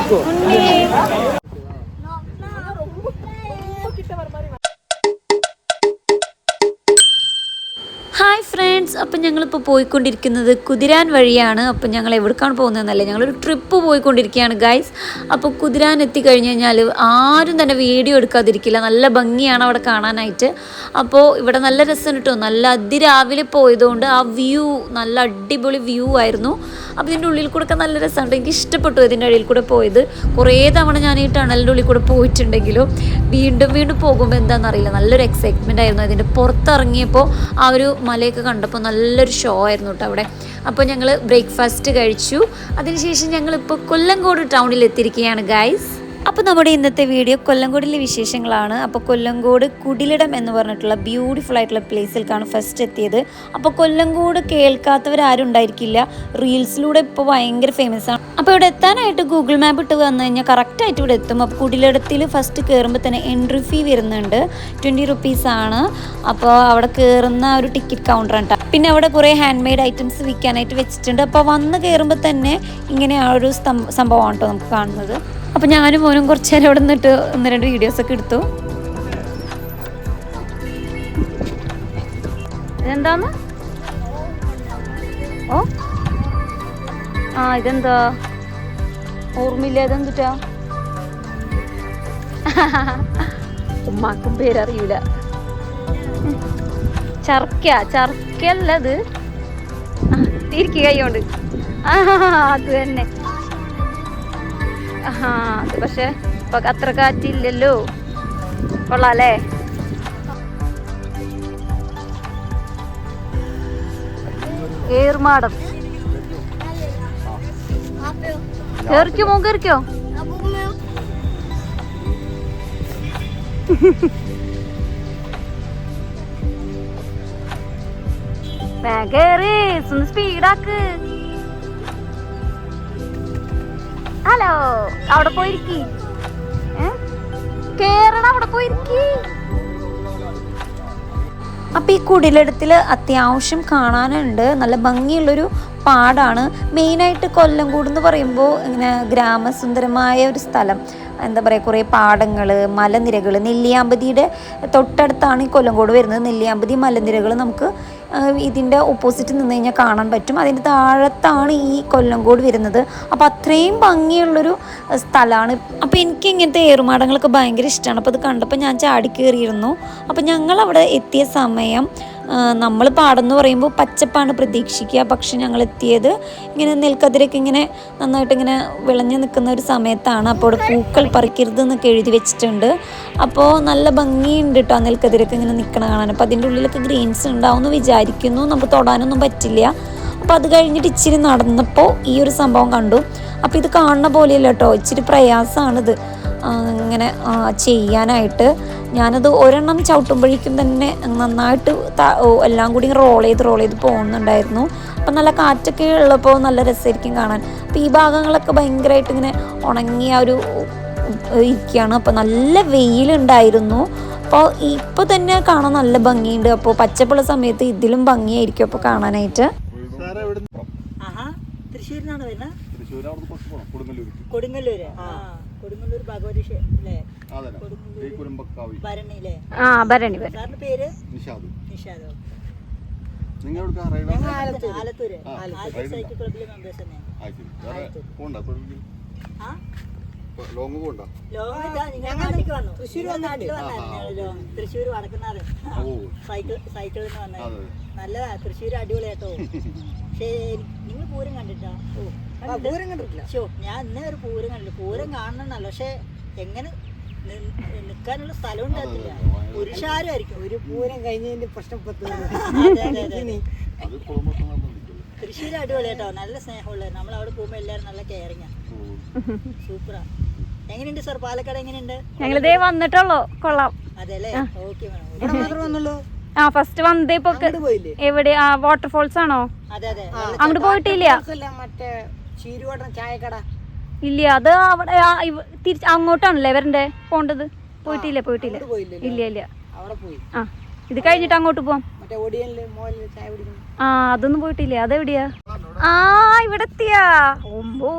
Hi friends, അപ്പം ഞങ്ങളിപ്പോൾ പോയിക്കൊണ്ടിരിക്കുന്നത് കുതിരാൻ വഴിയാണ്. അപ്പം ഞങ്ങൾ എവിടേക്കാണ് പോകുന്നതെന്നല്ലേ, ഞങ്ങളൊരു ട്രിപ്പ് പോയിക്കൊണ്ടിരിക്കുകയാണ് ഗൈസ്. അപ്പോൾ കുതിരാൻ എത്തിക്കഴിഞ്ഞ് കഴിഞ്ഞാൽ ആരും തന്നെ വീഡിയോ എടുക്കാതിരിക്കില്ല. നല്ല ഭംഗിയാണ് അവിടെ കാണാനായിട്ട്. അപ്പോൾ ഇവിടെ നല്ല രസം കിട്ടും. നല്ല അതിരാവിലെ പോയതുകൊണ്ട് ആ വ്യൂ നല്ല അടിപൊളി വ്യൂ ആയിരുന്നു. അപ്പോൾ ഇതിൻ്റെ ഉള്ളിൽ കൂടെ ഒക്കെ നല്ല രസമുണ്ട്. എനിക്ക് ഇഷ്ടപ്പെട്ടു ഇതിൻ്റെ ഉള്ളിൽ കൂടെ പോയത്. കുറേ തവണ ഞാൻ ഈ ടണലിൻ്റെ ഉള്ളിൽ കൂടെ പോയിട്ടുണ്ടെങ്കിലും വീണ്ടും വീണ്ടും പോകുമ്പോൾ എന്താണെന്നറിയില്ല, നല്ലൊരു എക്സൈറ്റ്മെൻ്റ് ആയിരുന്നു. അതിൻ്റെ പുറത്തിറങ്ങിയപ്പോൾ ആ ഒരു മലയൊക്കെ കണ്ടപ്പോൾ നല്ലൊരു ഷോ ആയിരുന്നു കേട്ടോ അവിടെ. അപ്പോൾ ഞങ്ങൾ ബ്രേക്ക്ഫാസ്റ്റ് കഴിച്ചു. അതിനുശേഷം ഞങ്ങളിപ്പോൾ കൊല്ലങ്കോട് ടൗണിൽ എത്തിയിരിക്കുകയാണ് ഗൈസ്. അപ്പോൾ നമ്മുടെ ഇന്നത്തെ വീഡിയോ കൊല്ലങ്കോടിലെ വിശേഷങ്ങളാണ്. അപ്പോൾ കൊല്ലങ്കോട് കുടിലിടം എന്ന് പറഞ്ഞിട്ടുള്ള ബ്യൂട്ടിഫുൾ ആയിട്ടുള്ള പ്ലേസിലേക്കാണ് ഫസ്റ്റ് എത്തിയത്. അപ്പോൾ കൊല്ലങ്കോട് കേൾക്കാത്തവരാരും ഉണ്ടായിരിക്കില്ല. റീൽസിലൂടെ ഇപ്പോൾ ഭയങ്കര ഫേമസ് ആണ്. അപ്പോൾ ഇവിടെ എത്താനായിട്ട് ഗൂഗിൾ മാപ്പ് ഇട്ട് വന്നു കഴിഞ്ഞാൽ കറക്റ്റായിട്ട് ഇവിടെ എത്തും. അപ്പോൾ കുടിലിടത്തിൽ ഫസ്റ്റ് കയറുമ്പോൾ തന്നെ എൻട്രി ഫീ വരുന്നുണ്ട്, 20 റുപ്പീസാണ്. അപ്പോൾ അവിടെ കയറുന്ന ഒരു ടിക്കറ്റ് കൗണ്ടറാണ് കേട്ടോ. പിന്നെ അവിടെ കുറേ ഹാൻഡ് മെയ്ഡ് ഐറ്റംസ് വിൽക്കാനായിട്ട് വെച്ചിട്ടുണ്ട്. അപ്പോൾ വന്ന് കയറുമ്പോൾ തന്നെ ഇങ്ങനെ ആ ഒരു സംഭവമാണ് കേട്ടോ നമുക്ക് കാണുന്നത്. അപ്പോൾ ഞാനും മോനും കുറച്ച് നേരം അവിടെ നിന്നിട്ട് 1-2 വീഡിയോസൊക്കെ എടുത്തു. ഇതെന്താന്ന്? ഓ ഇതെന്താ ഓർമ്മയില്ല, ഇതെന്തിട്ടാ? ഉമ്മാക്കും പേരറിയൂല. ചർക്കല്ലത്. തിരിക്കുക കൈകൊണ്ട്. അത് തന്നെ. അത് പക്ഷെ ഇപ്പൊ അത്ര കാറ്റില്ലല്ലോ. കൊള്ളാല്ലേ? ഏർമാടം. കേറിക്കോ മോൻ, കേറിക്കോ. കേറി സ്പീഡാക്ക്. ഹലോ, അവിടെ പോയിരിക്കി. കേറണ അവിടെ പോയിരിക്കി. അപ്പം ഈ കുടിലിടത്തിൽ അത്യാവശ്യം കാണാനുണ്ട്. നല്ല ഭംഗിയുള്ളൊരു പാടാണ്. മെയിനായിട്ട് കൊല്ലങ്കോട് എന്ന് പറയുമ്പോൾ ഇങ്ങനെ ഗ്രാമസുന്ദരമായ ഒരു സ്ഥലം. എന്താ പറയുക, കുറേ പാടങ്ങൾ, മലനിരകൾ. നെല്ലിയാമ്പതിയുടെ തൊട്ടടുത്താണ് ഈ കൊല്ലങ്കോട് വരുന്നത്. നെല്ലിയാമ്പതി മലനിരകൾ നമുക്ക് ഇതിൻ്റെ ഓപ്പോസിറ്റ് നിന്ന് കഴിഞ്ഞാൽ കാണാൻ പറ്റും. അതിൻ്റെ താഴത്താണ് ഈ കൊല്ലങ്കോട് വരുന്നത്. അപ്പോൾ അത്രയും ഭംഗിയുള്ളൊരു സ്ഥലമാണ്. അപ്പോൾ എനിക്ക് ഇങ്ങനത്തെ ഏറുമാടങ്ങളൊക്കെ ഭയങ്കര ഇഷ്ടമാണ്. അപ്പോൾ അത് കണ്ടപ്പോൾ ഞാൻ ചാടി കയറിയിരുന്നു. അപ്പോൾ ഞങ്ങളവിടെ എത്തിയ സമയം നമ്മൾ പാടെന്ന് പറയുമ്പോൾ പച്ചപ്പാണ് പ്രതീക്ഷിക്കുക. പക്ഷെ ഞങ്ങൾ എത്തിയത് ഇങ്ങനെ നെൽക്കതിരൊക്കെ ഇങ്ങനെ നന്നായിട്ട് ഇങ്ങനെ വിളഞ്ഞു നിൽക്കുന്ന ഒരു സമയത്താണ്. അപ്പോൾ അവിടെ പൂക്കൾ പറിക്കരുത് എന്നൊക്കെ എഴുതി വെച്ചിട്ടുണ്ട്. അപ്പോൾ നല്ല ഭംഗിയുണ്ട് കേട്ടോ നെൽക്കതിരൊക്കെ ഇങ്ങനെ നിൽക്കണ കാണാൻ. അപ്പോൾ അതിൻ്റെ ഉള്ളിലൊക്കെ ഗ്രീൻസ് ഉണ്ടാവുമെന്ന് വിചാരിക്കുന്നു. നമുക്ക് തൊടാനൊന്നും പറ്റില്ല. അപ്പോൾ അത് കഴിഞ്ഞിട്ട് ഇച്ചിരി നടന്നപ്പോൾ ഈ ഒരു സംഭവം കണ്ടു. അപ്പോൾ ഇത് കാണുന്ന പോലെയല്ല കേട്ടോ, ഇച്ചിരി പ്രയാസമാണിത് ഇങ്ങനെ ചെയ്യാനായിട്ട്. ഞാനത് ഒരെണ്ണം ചവിട്ടുമ്പോഴേക്കും തന്നെ നന്നായിട്ട് എല്ലാം കൂടി റോൾ ചെയ്ത് പോകുന്നുണ്ടായിരുന്നു. അപ്പം നല്ല കാറ്റൊക്കെ ഉള്ളപ്പോൾ നല്ല രസമായിരിക്കും കാണാൻ. അപ്പോൾ ഈ ഭാഗങ്ങളൊക്കെ ഭയങ്കരമായിട്ട് ഇങ്ങനെ ഉണങ്ങിയ ഒരു ഇരിക്കുകയാണ്. അപ്പോൾ നല്ല വെയിലുണ്ടായിരുന്നു. അപ്പോൾ ഇപ്പോൾ തന്നെ കാണാൻ നല്ല ഭംഗിയുണ്ട്. അപ്പോൾ പച്ചപ്പുള്ള സമയത്ത് ഇതിലും ഭംഗിയായിരിക്കും അപ്പോൾ കാണാനായിട്ട്. തൃശ്ശൂരിനാണ് വരുന്നത്. കൊടുങ്ങല്ലൂര്. കൊടുങ്ങല്ലൂർ ഭഗവതി ഭരണിയിലെ. ഭരണി. സാറിന്റെ പേര് നിഷാദ്. ആലത്തൂര് സൈക്കിൾ ക്ലബിലെ മെമ്പേഴ്സ് തന്നെ. തൃശ്ശൂർ വടക്കുന്നാഥൻ സൈക്കിളിന് വന്നത് നല്ലതാ. തൃശ്ശൂർ അടിപൊളിയാട്ടോ. പക്ഷേ നിങ്ങൾ പൂരം കണ്ടിട്ടാ? പൂരം കണ്ടിട്ടില്ല. ഞാൻ ഇന്നേ ഒരു പൂരം കണ്ടില്ല. പൂരം കാണണമെന്നല്ല, പക്ഷെ എങ്ങനെ നിൽക്കാനുള്ള സ്ഥലം ഉണ്ടാകത്തില്ല. പുരുഷാരമായിരിക്കും. ഒരു പൂരം കഴിഞ്ഞതിന്റെ പ്രശ്നം. തൃശ്ശൂർ അടിപൊളിയാട്ടോ, നല്ല സ്നേഹമുള്ള. നമ്മൾ അവിടെ പോകുമ്പോ എല്ലാരും നല്ല കെയറിങ്ങാ. സൂപ്പറാ. എങ്ങനെയുണ്ട് സാർ പാലക്കാട്? എങ്ങനെയുണ്ട്? ഞങ്ങളിതേ വന്നിട്ടുള്ളൂ. കൊള്ളാം. അതെല്ലേ? ഓക്കെ വന്നുള്ളൂ. ഫസ്റ്റ് വന്നതേ ഇപ്പൊ എവിടെ? വാട്ടർഫോൾസ് ആണോ? അതെ അതെ. അങ്ങോട്ട് പോയിട്ടില്ല. മറ്റേ ചീരുവട്ടം ചായക്കട ഇല്ല, അത് അവിടെ തിരിച്ച് അങ്ങോട്ടാണല്ലേ വരണ്ടേ പോണ്ടത്? പോയിട്ടില്ല. ഇല്ല. അവിടെ പോയി. ഇത് കഴിഞ്ഞിട്ട് അങ്ങോട്ട് പോവാം. അതൊന്നും പോയിട്ടില്ല. അതെവിടെയാ? ഇവിടെ എത്തിയാ? ഓമ്പോ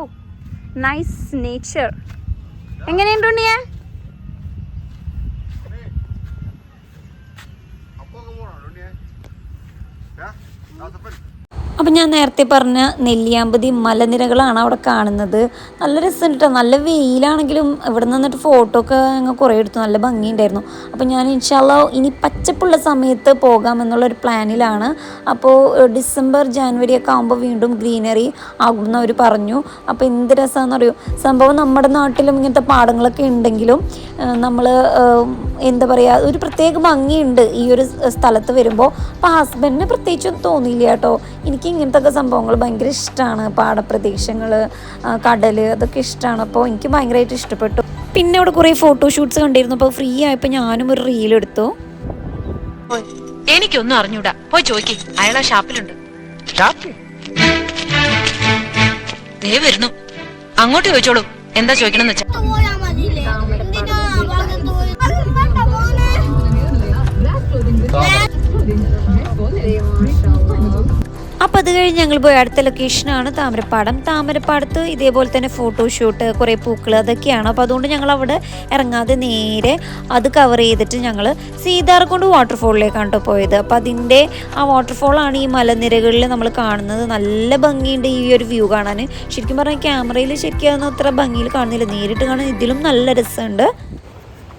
നൈസ് നേച്ചർ. എങ്ങനെയുണ്ട് ഉണ്ണിയെ? അപ്പം ഞാൻ നേരത്തെ പറഞ്ഞ നെല്ലിയാമ്പതി മലനിരകളാണ് അവിടെ കാണുന്നത്. നല്ല രസമുണ്ട് കേട്ടോ. നല്ല വെയിലാണെങ്കിലും ഇവിടെ നിന്നിട്ട് ഫോട്ടോ ഒക്കെ ഞങ്ങൾ കുറേ എടുത്തു. നല്ല ഭംഗിയുണ്ടായിരുന്നു. അപ്പോൾ ഞാൻ ഇൻഷാല്ലാ ഇനി പച്ചപ്പുള്ള സമയത്ത് പോകാമെന്നുള്ളൊരു പ്ലാനിലാണ്. അപ്പോൾ ഡിസംബർ ജാനുവരി ഒക്കെ ആകുമ്പോൾ വീണ്ടും ഗ്രീനറി ആകുമെന്ന് അവർ പറഞ്ഞു. അപ്പോൾ എന്ത് രസമാണെന്ന് അറിയോ. സംഭവം നമ്മുടെ നാട്ടിലും ഇങ്ങനത്തെ പാടങ്ങളൊക്കെ ഉണ്ടെങ്കിലും നമ്മൾ എന്താ പറയുക, ഒരു പ്രത്യേക ഭംഗിയുണ്ട് ഈ ഒരു സ്ഥലത്ത് വരുമ്പോൾ. അപ്പോൾ ഹസ്ബൻഡിന് പ്രത്യേകിച്ചൊന്നും തോന്നിയില്ല കേട്ടോ. എനിക്ക് ഇങ്ങനത്തെ ഒക്കെ സംഭവങ്ങൾ ഭയങ്കര ഇഷ്ടമാണ്. പാടപ്രദേശങ്ങൾ, കടൽ, അതൊക്കെ ഇഷ്ടമാണ്. അപ്പോൾ എനിക്ക് ഭയങ്കരമായിട്ട് ഇഷ്ടപ്പെട്ടു. പിന്നെ അവിടെ കുറേ ഫോട്ടോഷൂട്ട്സ് കണ്ടിരുന്നു. അപ്പോൾ ഫ്രീ ആയപ്പോൾ ഞാനും ഒരു റീൽ എടുത്തു. എനിക്കൊന്നും അറിഞ്ഞൂടാ, പോയി ചോദിക്ക്, അയാളാ ഷാപ്പിലുണ്ട്. ദേ വരുന്നു, അങ്ങോട്ട് ചോദിച്ചോളൂ എന്താ ചോദിക്കണമെന്ന് വെച്ചാ. അപ്പോൾ അത് കഴിഞ്ഞ് ഞങ്ങൾ പോയ അടുത്ത ലൊക്കേഷനാണ് താമരപ്പാടം. താമരപ്പാടത്ത് ഇതേപോലെ തന്നെ ഫോട്ടോഷൂട്ട്, കുറേ പൂക്കൾ, അതൊക്കെയാണ്. അപ്പോൾ അതുകൊണ്ട് ഞങ്ങൾ അവിടെ ഇറങ്ങാതെ നേരെ അത് കവർ ചെയ്തിട്ട് ഞങ്ങൾ സീതാർകുണ്ട് വാട്ടർഫോളിലേക്കാണ് കേട്ടോ പോയത്. അപ്പോൾ അതിൻ്റെ ആ വാട്ടർഫോളാണ് ഈ മലനിരകളിൽ നമ്മൾ കാണുന്നത്. നല്ല ഭംഗിയുണ്ട് ഈ ഒരു വ്യൂ കാണാൻ. ശരിക്കും പറഞ്ഞാൽ ക്യാമറയിൽ ശരിക്കും അത്ര ഭംഗിയിൽ കാണുന്നില്ല, നേരിട്ട് കാണാൻ ഇതിലും നല്ല രസമുണ്ട്.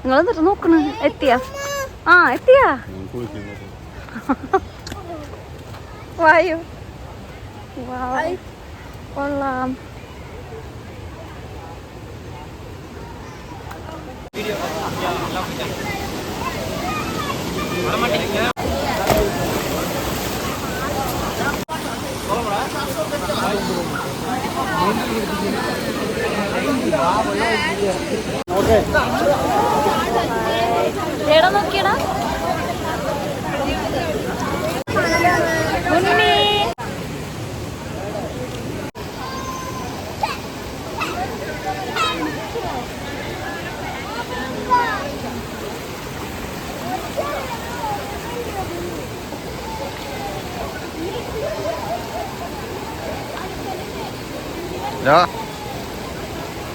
നിങ്ങൾ എന്നിട്ട് നോക്കണ എത്തിയാ? ആ എത്തിയാ? വായു കൊള്ളാം. എടാ നോക്കിയടാ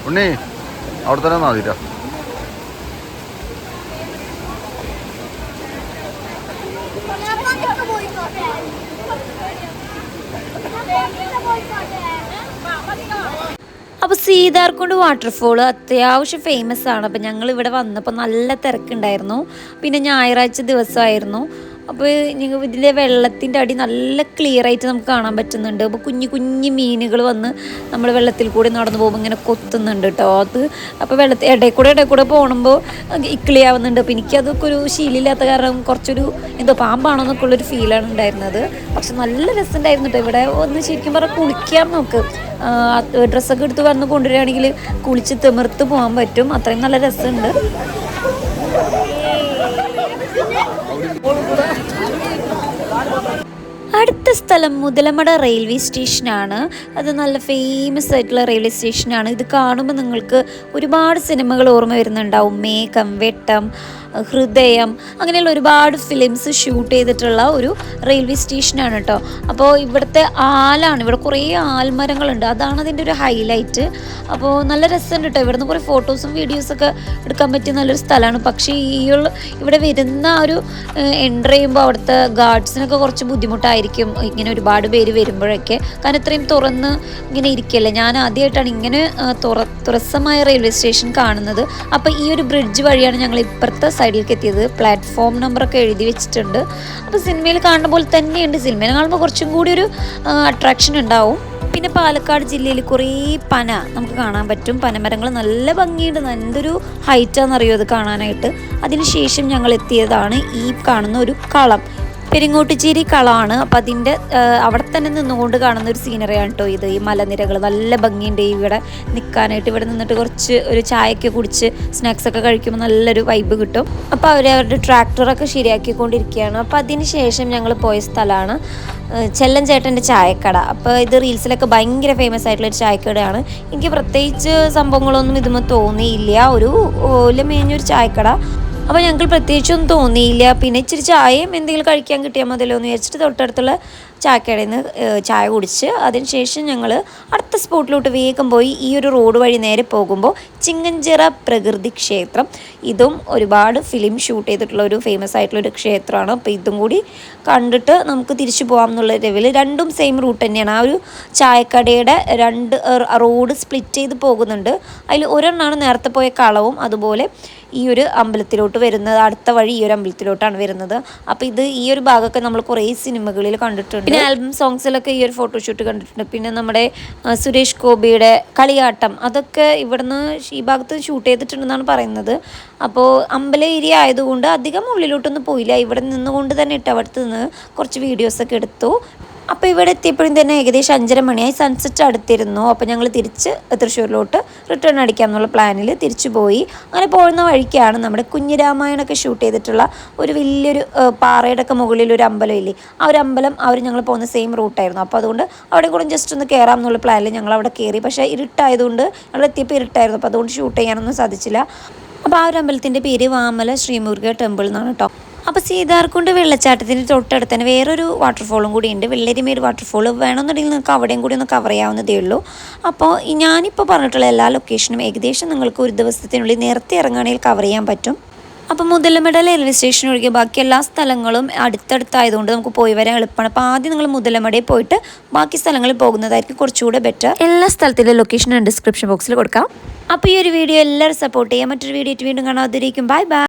ഉണ്ണി അവിടെ തന്നെ നാദിരാ. അപ്പോൾ സീതാർകുണ്ട് വാട്ടർഫോൾ അത്യാവശ്യം ഫേമസ് ആണ്. അപ്പോൾ ഞങ്ങൾ ഇവിടെ വന്നപ്പോൾ നല്ല തിരക്കുണ്ടായിരുന്നു. പിന്നെ ഞായറാഴ്ച ദിവസമായിരുന്നു. അപ്പോൾ നിങ്ങൾ ഇതിൻ്റെ വെള്ളത്തിൻ്റെ അടി നല്ല ക്ലിയർ ആയിട്ട് നമുക്ക് കാണാൻ പറ്റുന്നുണ്ട്. അപ്പോൾ കുഞ്ഞു കുഞ്ഞു മീനുകൾ വന്ന് നമ്മൾ വെള്ളത്തിൽ കൂടി നടന്നു പോകുമ്പോൾ ഇങ്ങനെ കൊത്തുന്നുണ്ട് കേട്ടോ. അത് അപ്പോൾ ഇടയിൽ കൂടെ പോകുമ്പോൾ ഇക്കിളിയാവുന്നുണ്ട്. അപ്പോൾ എനിക്കതൊക്കെ ഒരു ശീലമില്ലാത്ത കാരണം കുറച്ചൊരു എന്തോ പാമ്പാണോ എന്നൊക്കെ ഉള്ളൊരു ഫീലാണ് ഉണ്ടായിരുന്നത്. പക്ഷെ നല്ല രസമുണ്ടായിരുന്നു കേട്ടോ. ഇവിടെ ഒന്ന് ശരിക്കും പറഞ്ഞാൽ കുളിക്കാൻ നോക്ക്, ഡ്രസ്സൊക്കെ എടുത്ത് വന്ന് കൊണ്ടുവരികയാണെങ്കിൽ കുളിച്ച് തിമിർത്ത് പോകാൻ പറ്റും. അത്രയും നല്ല രസമുണ്ട്. അടുത്ത സ്ഥലം മുതലമട റെയിൽവേ സ്റ്റേഷനാണ്. അത് നല്ല ഫേമസ് ആയിട്ടുള്ള റെയിൽവേ സ്റ്റേഷനാണ്. ഇത് കാണുമ്പോൾ നിങ്ങൾക്ക് ഒരുപാട് സിനിമകൾ ഓർമ്മ വരുന്നുണ്ടാവും. മേഘം, വെട്ടം, ഹൃദയം, അങ്ങനെയുള്ള ഒരുപാട് ഫിലിംസ് ഷൂട്ട് ചെയ്തിട്ടുള്ള ഒരു റെയിൽവേ സ്റ്റേഷനാണ് കേട്ടോ. അപ്പോൾ ഇവിടുത്തെ ആലാണ്, ഇവിടെ കുറേ ആൽമരങ്ങളുണ്ട്, അതാണ് അതിൻ്റെ ഒരു ഹൈലൈറ്റ്. അപ്പോൾ നല്ല രസമുണ്ട് കേട്ടോ. ഇവിടുന്ന് കുറേ ഫോട്ടോസും വീഡിയോസൊക്കെ എടുക്കാൻ പറ്റിയ നല്ലൊരു സ്ഥലമാണ്. പക്ഷേ ഇവിടെ വരുന്ന ഒരു എൻ്റർ ചെയ്യുമ്പോൾ അവിടുത്തെ ഗാർഡ്സിനൊക്കെ കുറച്ച് ബുദ്ധിമുട്ടായിരിക്കും ഇങ്ങനെ ഒരുപാട് പേര് വരുമ്പോഴൊക്കെ. കാരണം ഇത്രയും തുറന്ന് ഇങ്ങനെ ഇരിക്കല്ലേ. ഞാൻ ആദ്യമായിട്ടാണ് ഇങ്ങനെ തുറസ്സമായ റെയിൽവേ സ്റ്റേഷൻ കാണുന്നത്. അപ്പോൾ ഈ ഒരു ബ്രിഡ്ജ് വഴിയാണ് ഞങ്ങൾ ഇപ്പുറത്തെ സൈഡിലേക്ക് എത്തിയത്. പ്ലാറ്റ്ഫോം നമ്പറൊക്കെ എഴുതി വെച്ചിട്ടുണ്ട്. അപ്പോൾ സിനിമയിൽ കാണുന്ന പോലെ തന്നെയുണ്ട്. സിനിമയിൽ കാണുമ്പോൾ കുറച്ചും കൂടി ഒരു അട്രാക്ഷൻ ഉണ്ടാവും. പിന്നെ പാലക്കാട് ജില്ലയിൽ കുറേ പന നമുക്ക് കാണാൻ പറ്റും. പനമരങ്ങൾ നല്ല ഭംഗിയുണ്ട്. എന്തൊരു ഹൈറ്റാണെന്നറിയോ അത് കാണാനായിട്ട്. അതിനുശേഷം ഞങ്ങൾ എത്തിയതാണ് ഈ കാണുന്ന ഒരു കളം, പെരിങ്ങോട്ടുചേരി കളമാണ്. അപ്പോൾ അതിൻ്റെ അവിടെ തന്നെ നിന്നുകൊണ്ട് കാണുന്ന ഒരു സീനറിയാണ് കേട്ടോ ഇത്. ഈ മലനിരകൾ നല്ല ഭംഗിയുണ്ട് ഇവിടെ നിൽക്കാനായിട്ട്. ഇവിടെ നിന്നിട്ട് കുറച്ച് ഒരു ചായയൊക്കെ കുടിച്ച് സ്നാക്സൊക്കെ കഴിക്കുമ്പോൾ നല്ലൊരു വൈബ് കിട്ടും. അപ്പോൾ അവരുടെ ട്രാക്ടറൊക്കെ ശരിയാക്കിക്കൊണ്ടിരിക്കുകയാണ്. അപ്പോൾ അതിന് ശേഷം ഞങ്ങൾ പോയ സ്ഥലമാണ് ചെല്ലൻ ചേട്ടൻ്റെ ചായക്കട. അപ്പോൾ ഇത് റീൽസിലൊക്കെ ഭയങ്കര ഫേമസ് ആയിട്ടുള്ളൊരു ചായക്കടയാണ്. എനിക്ക് പ്രത്യേകിച്ച് സംഭവങ്ങളൊന്നും ഇതുമ്പോൾ തോന്നിയില്ല. ഒരു ഓല മേഞ്ഞൊരു ചായക്കട. അപ്പോൾ ഞങ്ങൾക്ക് പ്രത്യേകിച്ചൊന്നും തോന്നിയില്ല. പിന്നെ ഇച്ചിരി ചായയും എന്തെങ്കിലും കഴിക്കാൻ കിട്ടിയാൽ മതിയല്ലോ എന്ന് വിചാരിച്ചിട്ട് തൊട്ടടുത്തുള്ള ചായക്കടയിൽ നിന്ന് ചായ കുടിച്ച് അതിനുശേഷം ഞങ്ങൾ അടുത്ത സ്പോട്ടിലോട്ട് വേഗം പോയി. ഈ ഒരു റോഡ് വഴി നേരെ പോകുമ്പോൾ ചിങ്ങഞ്ചിറ പ്രകൃതി ക്ഷേത്രം, ഇതും ഒരുപാട് ഫിലിം ഷൂട്ട് ചെയ്തിട്ടുള്ള ഒരു ഫേമസ് ആയിട്ടുള്ളൊരു ക്ഷേത്രമാണ്. അപ്പോൾ ഇതും കൂടി കണ്ടിട്ട് നമുക്ക് തിരിച്ചു പോകാം എന്നുള്ള ലെവൽ. രണ്ടും സെയിം റൂട്ട് തന്നെയാണ്. ആ ഒരു ചായക്കടയുടെ രണ്ട് റോഡ് സ്പ്ലിറ്റ് ചെയ്ത് പോകുന്നുണ്ട്. അതിൽ ഒരെണ്ണമാണ് നേരത്തെ പോയ കളവും അതുപോലെ ഈ ഒരു അമ്പലത്തിലോട്ട് വരുന്നത്. അടുത്ത വഴി ഈ ഒരു അമ്പലത്തിലോട്ടാണ് വരുന്നത്. അപ്പോൾ ഇത് ഈ ഒരു ഭാഗമൊക്കെ നമ്മൾ കുറേ സിനിമകളിൽ കണ്ടിട്ടുണ്ട്. പിന്നെ ആൽബം സോങ്സിലൊക്കെ ഈ ഒരു ഫോട്ടോഷൂട്ട് കണ്ടിട്ടുണ്ട്. പിന്നെ നമ്മുടെ സുരേഷ് ഗോപിയുടെ കളിയാട്ടം അതൊക്കെ ഇവിടുന്ന് ഈ ഭാഗത്ത് ഷൂട്ട് ചെയ്തിട്ടുണ്ടെന്നാണ് പറയുന്നത്. അപ്പോൾ അമ്പല ഏരിയ ആയതുകൊണ്ട് അധികം ഉള്ളിലോട്ടൊന്നും പോയില്ല. ഇവിടെ നിന്നുകൊണ്ട് തന്നെ അവിടുത്തെ നിന്ന് കുറച്ച് വീഡിയോസൊക്കെ എടുത്തു. അപ്പോൾ ഇവിടെ എത്തിയപ്പോഴും തന്നെ ഏകദേശം 5:30 മണിയായി. സൺസെറ്റ് അടുത്തിരുന്നു. അപ്പോൾ ഞങ്ങൾ തിരിച്ച് തൃശ്ശൂരിലോട്ട് റിട്ടേൺ അടിക്കാം എന്നുള്ള പ്ലാനിൽ തിരിച്ചു പോയി. അങ്ങനെ പോകുന്ന വഴിക്കാണ് നമ്മുടെ കുഞ്ഞിരാമായണമൊക്കെ ഷൂട്ട് ചെയ്തിട്ടുള്ള ഒരു വലിയൊരു പാറയുടെ ഒക്കെ മുകളിൽ ഒരു അമ്പലം ഇല്ലേ, ആ ഒരു അമ്പലം ഞങ്ങൾ പോകുന്ന സെയിം റൂട്ടായിരുന്നു. അപ്പോൾ അതുകൊണ്ട് അവിടെ കൂടെ ജസ്റ്റ് ഒന്ന് കയറാം എന്നുള്ള പ്ലാനിൽ ഞങ്ങൾ അവിടെ കയറി. പക്ഷേ ഇരുട്ടായതുകൊണ്ട് ഞങ്ങൾ എത്തിയപ്പോൾ ഇരുട്ടായിരുന്നു. അപ്പോൾ അതുകൊണ്ട് ഷൂട്ട് ചെയ്യാനൊന്നും സാധിച്ചില്ല. അപ്പോൾ ആ ഒരു അമ്പലത്തിൻ്റെ പേര് വാമല ശ്രീമുരുക ടെമ്പിൾ എന്നാണ് കേട്ടോ. അപ്പോൾ സീതാർകുണ്ട് വെള്ളച്ചാട്ടത്തിൻ്റെ തൊട്ടടുത്ത് തന്നെ വേറൊരു വാട്ടർഫോളും കൂടി ഉണ്ട്, വെള്ളരിമേട് വാട്ടർഫോൾ. വേണമെന്നുണ്ടെങ്കിൽ നിങ്ങൾക്ക് അവിടെയും കൂടി ഒന്ന് കവർ ചെയ്യാവുന്നതേ ഉള്ളൂ. അപ്പോൾ ഞാനിപ്പോൾ പറഞ്ഞിട്ടുള്ള എല്ലാ ലൊക്കേഷനും ഏകദേശം നിങ്ങൾക്ക് ഒരു ദിവസത്തിനുള്ളിൽ നേരത്തെ ഇറങ്ങുകയാണെങ്കിൽ കവർ ചെയ്യാൻ പറ്റും. അപ്പോൾ മുതലമട റെയിൽവേ സ്റ്റേഷൻ ഒഴികെ ബാക്കി എല്ലാ സ്ഥലങ്ങളും അടുത്തടുത്തായതുകൊണ്ട് നമുക്ക് പോയി വരാൻ എളുപ്പമാണ്. അപ്പോൾ ആദ്യം നിങ്ങൾ മുതലമടയിൽ പോയിട്ട് ബാക്കി സ്ഥലങ്ങളിൽ പോകുന്നതായിരിക്കും കുറച്ചുകൂടെ ബെറ്റർ. എല്ലാ സ്ഥലത്തിൻ്റെ ലൊക്കേഷൻ ഡിസ്ക്രിപ്ഷൻ ബോക്സിൽ കൊടുക്കാം. അപ്പോൾ ഈ ഒരു വീഡിയോ എല്ലാവരും സപ്പോർട്ട് ചെയ്യാം. മറ്റൊരു വീഡിയോ വീണ്ടും കാണാതിരിക്കും. Bye bye.